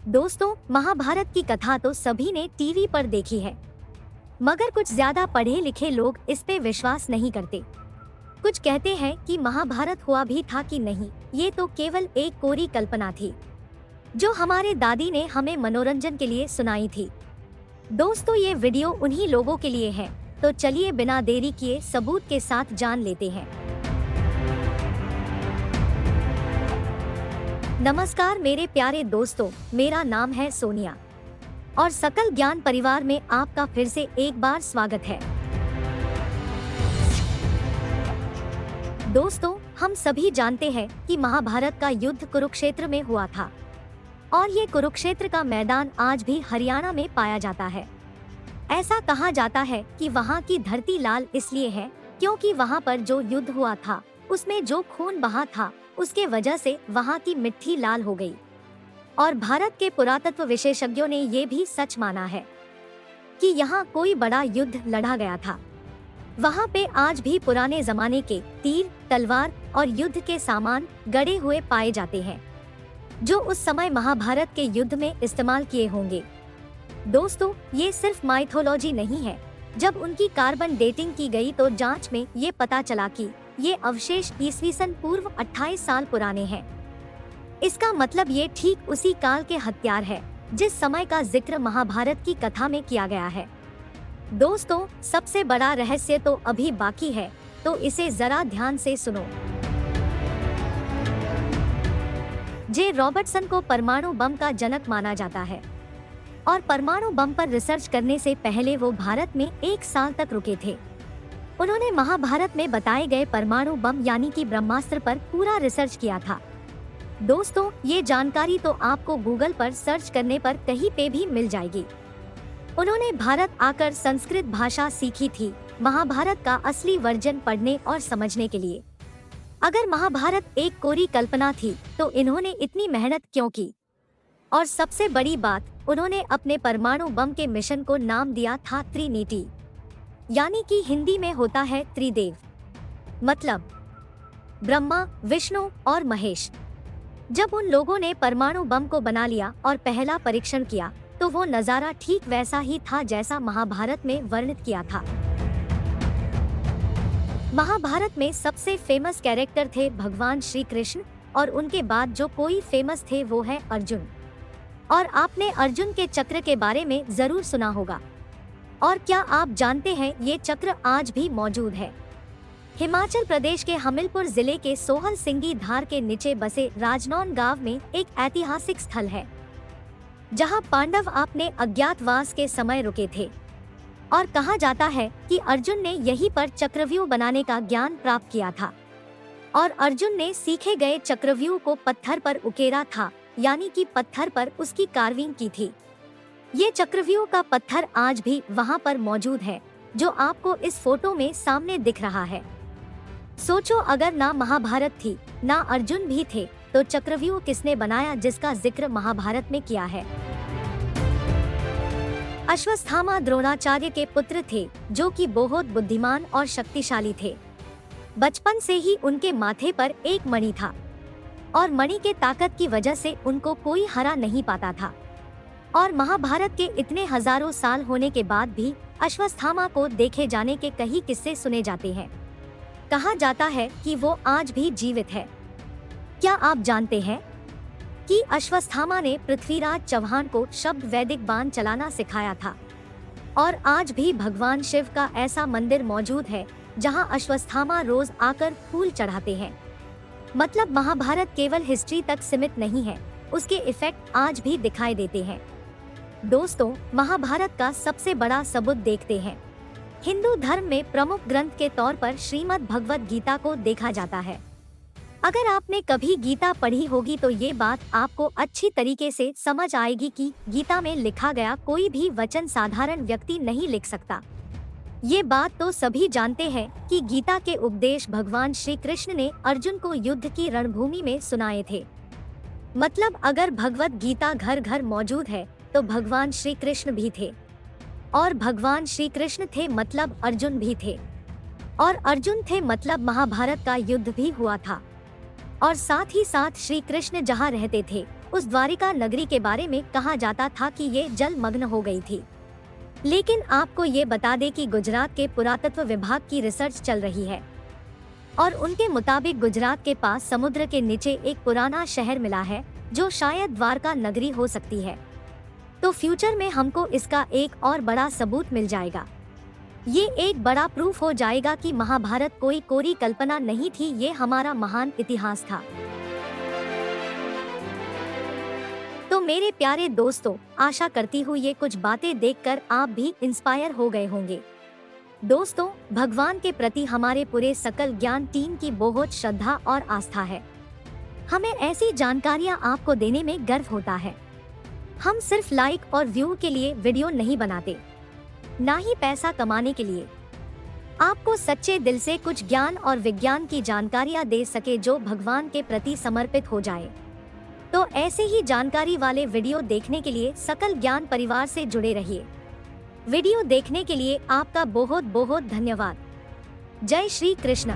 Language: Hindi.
दोस्तों, महाभारत की कथा तो सभी ने टीवी पर देखी है, मगर कुछ ज्यादा पढ़े लिखे लोग इस पे विश्वास नहीं करते। कुछ कहते हैं कि महाभारत हुआ भी था कि नहीं, ये तो केवल एक कोरी कल्पना थी जो हमारे दादी ने हमें मनोरंजन के लिए सुनाई थी। दोस्तों, ये वीडियो उन्हीं लोगों के लिए है, तो चलिए बिना देरी किए सबूत के साथ जान लेते हैं। नमस्कार मेरे प्यारे दोस्तों, मेरा नाम है सोनिया और सकल ज्ञान परिवार में आपका फिर से एक बार स्वागत है। दोस्तों, हम सभी जानते हैं कि महाभारत का युद्ध कुरुक्षेत्र में हुआ था और ये कुरुक्षेत्र का मैदान आज भी हरियाणा में पाया जाता है। ऐसा कहा जाता है कि वहाँ की धरती लाल इसलिए है क्योंकि वहाँ पर जो युद्ध हुआ था उसमें जो खून बहा था उसके वजह से वहाँ की मिट्टी लाल हो गई। और भारत के पुरातत्व विशेषज्ञों ने ये भी सच माना है कि यहाँ कोई बड़ा युद्ध लड़ा गया था। वहाँ पे आज भी पुराने जमाने के तीर, तलवार और युद्ध के सामान गड़े हुए पाए जाते हैं जो उस समय महाभारत के युद्ध में इस्तेमाल किए होंगे। दोस्तों, ये सिर्फ माइथोलॉजी नहीं है। जब उनकी कार्बन डेटिंग की गई तो जांच में ये पता चला कि ये अवशेष ईस्वीसन पूर्व 28 साल पुराने हैं। इसका मतलब ये ठीक उसी काल के हथियार है जिस समय का जिक्र महाभारत की कथा में किया गया है। दोस्तों, सबसे बड़ा रहस्य तो अभी बाकी है, तो इसे जरा ध्यान से सुनो। जे रॉबर्टसन को परमाणु बम का जनक माना जाता है और परमाणु बम पर रिसर्च करने से पहले वो भारत में 1 साल तक रुके थे। उन्होंने महाभारत में बताए गए परमाणु बम यानी कि ब्रह्मास्त्र पर पूरा रिसर्च किया था। दोस्तों, ये जानकारी तो आपको गूगल पर सर्च करने पर कहीं पे भी मिल जाएगी। उन्होंने भारत आकर संस्कृत भाषा सीखी थी महाभारत का असली वर्जन पढ़ने और समझने के लिए। अगर महाभारत एक कोरी कल्पना थी तो इन्होंने इतनी मेहनत क्यों की? और सबसे बड़ी बात, उन्होंने अपने परमाणु बम के मिशन को नाम दिया था त्रिनीटी, यानी कि हिंदी में होता है त्रिदेव, मतलब ब्रह्मा, विष्णु और महेश। जब उन लोगों ने परमाणु बम को बना लिया और पहला परीक्षण किया तो वो नजारा ठीक वैसा ही था जैसा महाभारत में वर्णित किया था। महाभारत में सबसे फेमस कैरेक्टर थे भगवान श्री कृष्ण और उनके बाद जो कोई फेमस थे वो है अर्जुन। और आपने अर्जुन के चक्र के बारे में जरूर सुना होगा। और क्या आप जानते हैं ये चक्र आज भी मौजूद है? हिमाचल प्रदेश के हमीरपुर जिले के सोहल सिंगी धार के नीचे बसे राजनौन गांव में एक ऐतिहासिक स्थल है जहां पांडव अपने अज्ञातवास के समय रुके थे और कहा जाता है कि अर्जुन ने यहीं पर चक्रव्यूह बनाने का ज्ञान प्राप्त किया था और अर्जुन ने सीखे गए चक्रव्यूह को पत्थर पर उकेरा था, यानी कि पत्थर पर उसकी कार्विंग की थी। ये चक्रव्यूह का पत्थर आज भी वहाँ पर मौजूद है जो आपको इस फोटो में सामने दिख रहा है। सोचो, अगर ना महाभारत थी ना अर्जुन भी थे तो चक्रव्यूह किसने बनाया जिसका जिक्र महाभारत में किया है? अश्वत्थामा द्रोणाचार्य के पुत्र थे जो कि बहुत बुद्धिमान और शक्तिशाली थे। बचपन से ही उनके माथे पर एक मणि था और मणि के ताकत की वजह से उनको कोई हरा नहीं पाता था। और महाभारत के इतने हजारों साल होने के बाद भी अश्वत्थामा को देखे जाने के कई किस्से सुने जाते हैं। कहा जाता है कि वो आज भी जीवित है। क्या आप जानते हैं कि अश्वत्थामा ने पृथ्वीराज चौहान को शब्द वैदिक बाण चलाना सिखाया था? और आज भी भगवान शिव का ऐसा मंदिर मौजूद है जहां अश्वत्थामा रोज आकर फूल चढ़ाते हैं। मतलब महाभारत केवल हिस्ट्री तक सीमित नहीं है, उसके इफेक्ट आज भी दिखाई देते हैं। दोस्तों, महाभारत का सबसे बड़ा सबूत देखते हैं। हिंदू धर्म में प्रमुख ग्रंथ के तौर पर श्रीमद् भगवद गीता को देखा जाता है। अगर आपने कभी गीता पढ़ी होगी तो ये बात आपको अच्छी तरीके से समझ आएगी कि गीता में लिखा गया कोई भी वचन साधारण व्यक्ति नहीं लिख सकता। ये बात तो सभी जानते हैं कि गीता के उपदेश भगवान श्री कृष्ण ने अर्जुन को युद्ध की रणभूमि में सुनाए थे। मतलब अगर भगवद गीता घर घर मौजूद है तो भगवान श्री कृष्ण भी थे और भगवान श्री कृष्ण थे मतलब अर्जुन भी थे और अर्जुन थे मतलब महाभारत का युद्ध भी हुआ था। और साथ ही साथ श्री कृष्ण जहाँ रहते थे उस द्वारिका नगरी के बारे में कहा जाता था कि ये जलमग्न हो गई थी। लेकिन आपको ये बता दें कि गुजरात के पुरातत्व विभाग की रिसर्च चल रही है और उनके मुताबिक गुजरात के पास समुद्र के नीचे एक पुराना शहर मिला है जो शायद द्वारका नगरी हो सकती है। तो फ्यूचर में हमको इसका एक और बड़ा सबूत मिल जाएगा। ये एक बड़ा प्रूफ हो जाएगा कि महाभारत कोई कोरी कल्पना नहीं थी, ये हमारा महान इतिहास था। तो मेरे प्यारे दोस्तों, आशा करती हूँ ये कुछ बातें देखकर आप भी इंस्पायर हो गए होंगे। दोस्तों, भगवान के प्रति हमारे पूरे सकल ज्ञान टीम की बहुत श्रद्धा और आस्था है। हमें ऐसी जानकारियाँ आपको देने में गर्व होता है। हम सिर्फ लाइक और व्यू के लिए वीडियो नहीं बनाते, ना ही पैसा कमाने के लिए। आपको सच्चे दिल से कुछ ज्ञान और विज्ञान की जानकारियाँ दे सके जो भगवान के प्रति समर्पित हो जाए। तो ऐसे ही जानकारी वाले वीडियो देखने के लिए सकल ज्ञान परिवार से जुड़े रहिए। वीडियो देखने के लिए आपका बहुत बहुत धन्यवाद। जय श्री कृष्ण।